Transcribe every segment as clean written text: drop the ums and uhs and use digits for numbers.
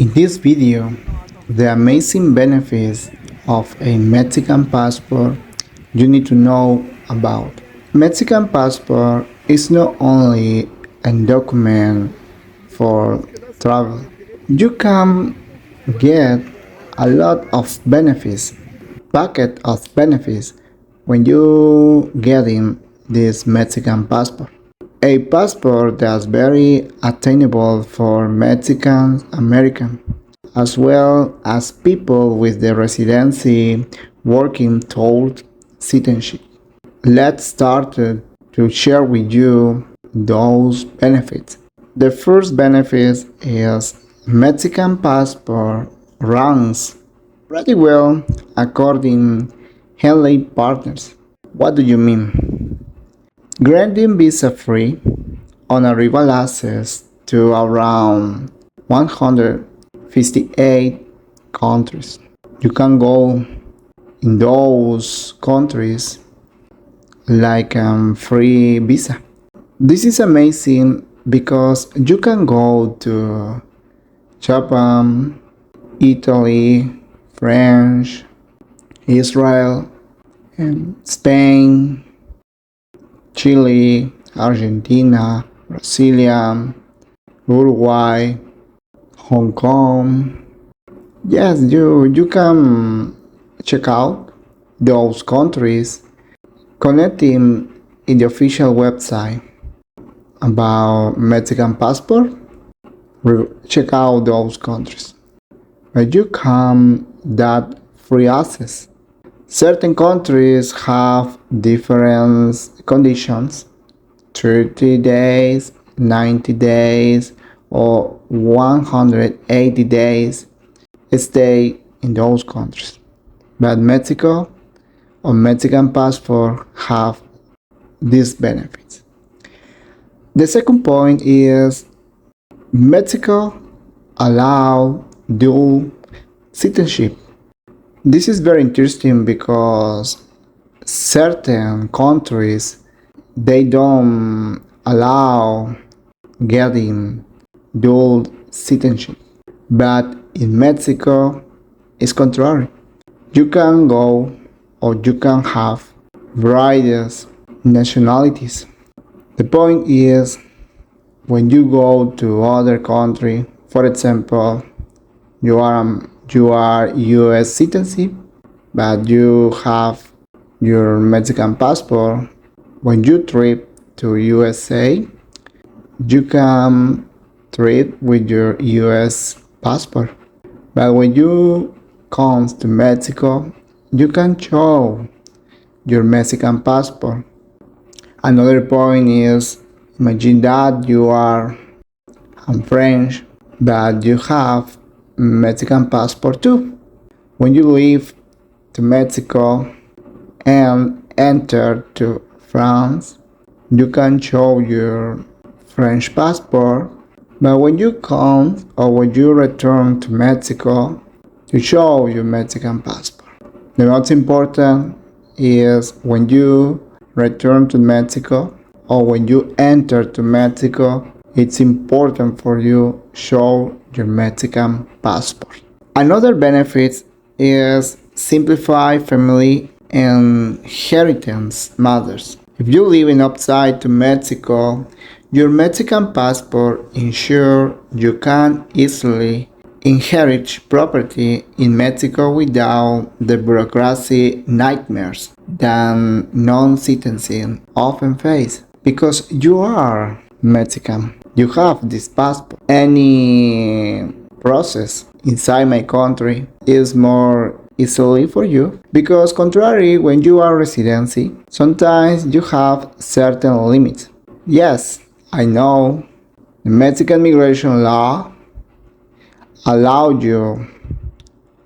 In this video, the amazing benefits of a Mexican passport you need to know about. Mexican passport is not only a document for travel. You can get a lot of benefits, packet of benefits when you getting this Mexican passport. A passport that's very attainable for Mexican American, as well as people with the residency working toward citizenship. Let's start to share with you those benefits. The first benefit is Mexican passport ranks pretty well according Henley partners. What do you mean? Granting visa-free on-arrival access to around 158 countries. You can go in those countries like free visa. This is amazing because you can go to Japan, Italy, France, Israel, and Spain, Chile, Argentina, Brazil, Uruguay, Hong Kong. Yes, you can check out those countries, connecting in the official website about Mexican passport. Check out those countries. But you can that free access. Certain countries have different conditions, 30 days, 90 days, or 180 days stay in those countries. But Mexico or Mexican passport have these benefits. The second point is Mexico allow dual citizenship. This is very interesting because certain countries they don't allow getting dual citizenship, but in Mexico it's contrary. You can go or you can have various nationalities. The point is when you go to other country, for example, you are U.S. citizen, but you have your Mexican passport. When you trip to USA, you can trip with your U.S. passport. But when you come to Mexico, you can show your Mexican passport. Another point is, imagine that you are French, but you have Mexican passport too. When you leave to Mexico and enter to France, you can show your French passport, but when you come or when you return to Mexico, you show your Mexican passport. The most important is when you return to Mexico or when you enter to Mexico, it's important for you show your Mexican passport. Another benefit is simplify family and inheritance matters. If you live in outside to Mexico, your Mexican passport ensures you can easily inherit property in Mexico without the bureaucracy nightmares that non-citizens often face. Because you are Mexican, you have this passport. Any process inside my country is more easily for you because contrary when you are residency, sometimes you have certain limits. Yes, I know the Mexican immigration law allow you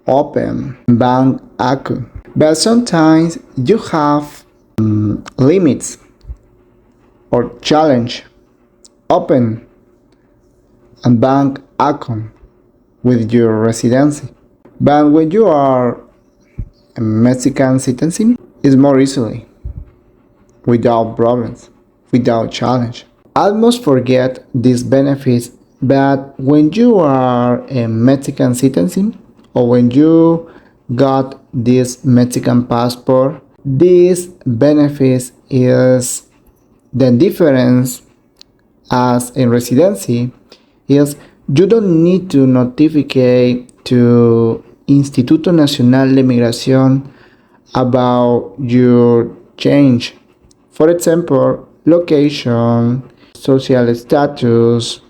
open bank account, but sometimes you have limits or challenge open a bank account with your residency. But when you are a Mexican citizen, it's more easily, without problems, without challenge. Almost forget these benefits But when you are a Mexican citizen, or when you got this Mexican passport, this benefit is the difference as in residency is you don't need to notify to Instituto Nacional de Migración about your change. For example, location, social status,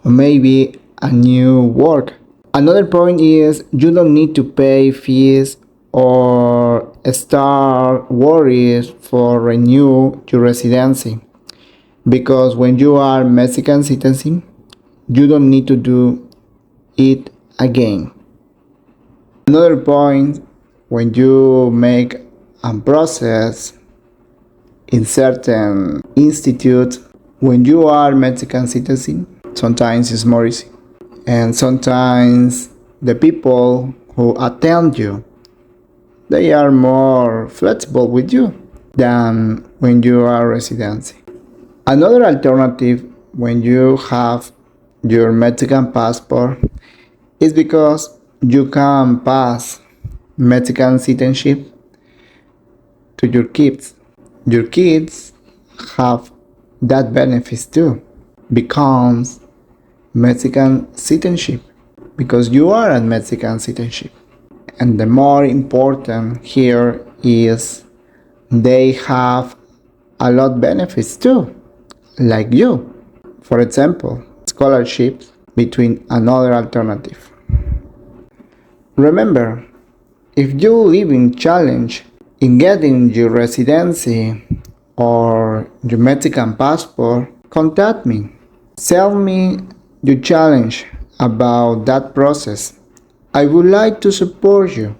or maybe a new work. Another point is you don't need to pay fees or start worries for renew your residency because when you are Mexican citizen, you don't need to do it again. Another point, when you make a process in certain institute, when you are Mexican citizen, sometimes it's more easy. And sometimes the people who attend you, they are more flexible with you than when you are residency. Another alternative when you have your Mexican passport is because you can pass Mexican citizenship to your kids. Your kids have that benefit too, becomes Mexican citizenship because you are a Mexican citizenship. And the more important here is they have a lot benefits too, like you. For example, scholarships between another alternative. Remember, if you live in challenge in getting your residency or your Mexican passport, contact me. Tell me your challenge about that process. I would like to support you.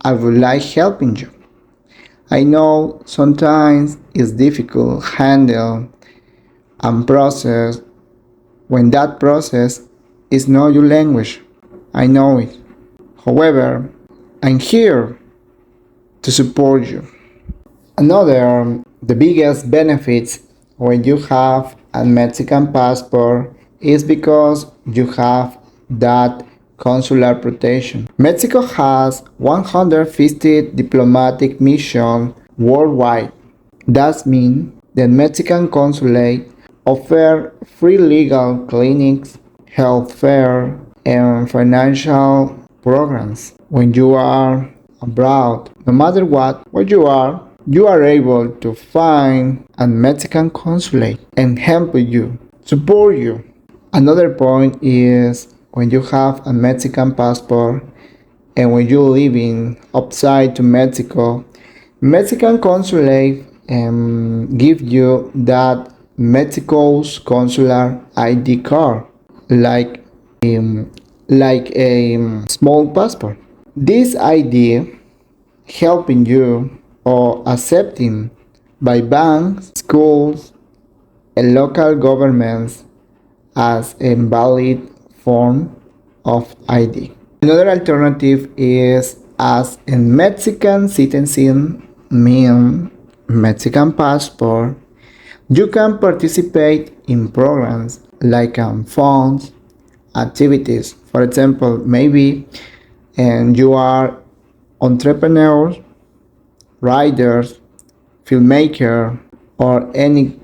I would like helping you. I know sometimes it's difficult to handle and process when that process is not your language. I know it. However, I'm here to support you. Another, the biggest benefits when you have a Mexican passport is because you have that consular protection. Mexico has 150 diplomatic missions worldwide. That means the Mexican consulate offer free legal clinics, health fair, and financial programs. When you are abroad, no matter what, where you are able to find a Mexican consulate and help you, support you. Another point is when you have a Mexican passport and when you're living outside to Mexico, Mexican consulate give you that Mexico's Consular ID card, like a small passport. This ID helping you or accepting by banks, schools, and local governments as a valid form of ID. Another alternative is as a Mexican citizen, mean Mexican passport, you can participate in programs like funds, activities. For example, maybe and you are entrepreneurs, writers, filmmaker, or any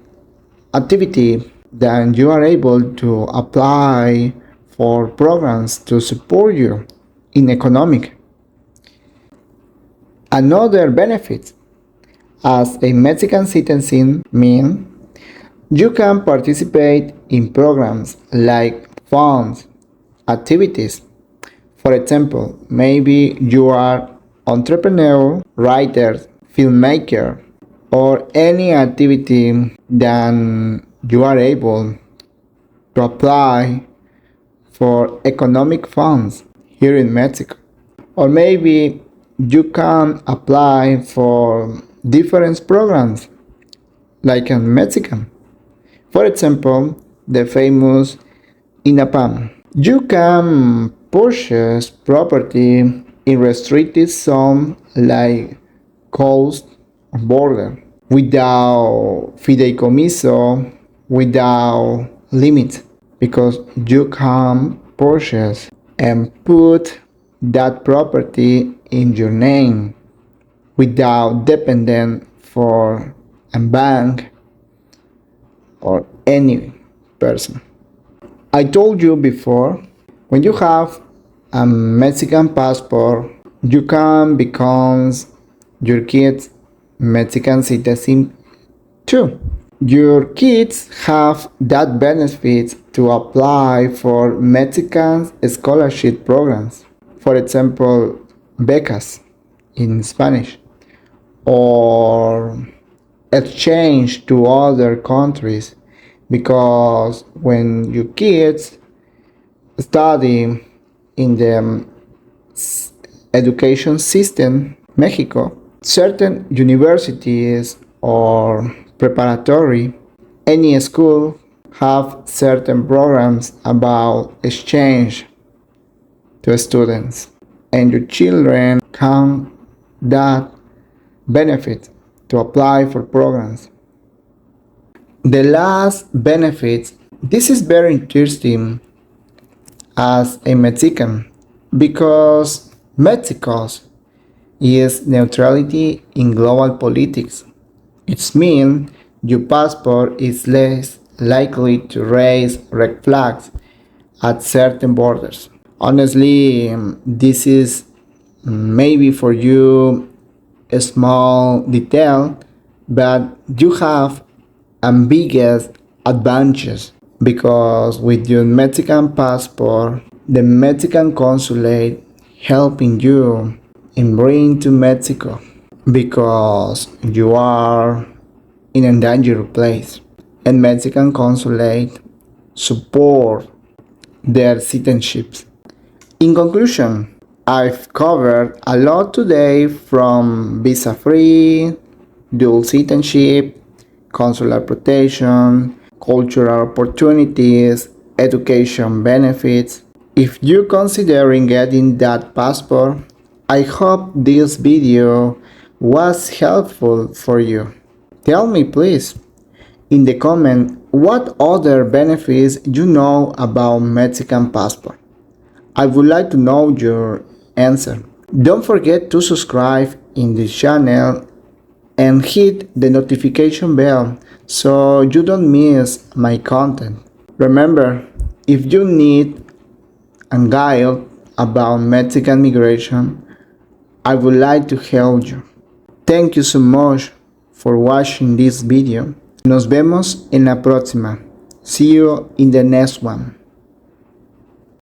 activity, then you are able to apply for programs to support you in economic. Another benefit as a Mexican citizen mean you can participate in programs like funds, activities. For example, maybe you are entrepreneur, writer, filmmaker, or any activity that you are able to apply for economic funds here in Mexico. Or maybe you can apply for different programs like in Mexican. For example, the famous INAPAM. You can purchase property in restricted zone like coast or border without fideicomiso, without limit, because you can purchase and put that property in your name without dependent for a bank or any person. I told you before, when you have a Mexican passport, you can become your kids Mexican citizen too. Your kids have that benefit to apply for Mexican scholarship programs. For example, becas in Spanish, or exchange to other countries, because when your kids study in the education system Mexico, certain universities or preparatory, any school have certain programs about exchange to students, and your children can that benefit to apply for programs. The last benefit, this is very interesting as a Mexican, because Mexico is neutrality in global politics. It means your passport is less likely to raise red flags at certain borders. Honestly, this is maybe for you a small detail, but you have ambiguous advantages, because with your Mexican passport, the Mexican consulate helping you in bringing to Mexico, because you are in a dangerous place, and Mexican consulate support their citizenships. In conclusion, I've covered a lot today, from visa-free, dual citizenship, consular protection, cultural opportunities, education benefits. If you're considering getting that passport, I hope this video was helpful for you. Tell me please in the comment what other benefits you know about Mexican passport. I would like to know your answer. Don't forget to subscribe in this channel and hit the notification bell so you don't miss my content. Remember, if you need a guide about Mexican migration, I would like to help you. Thank you so much for watching this video. Nos vemos en la próxima. See you in the next one.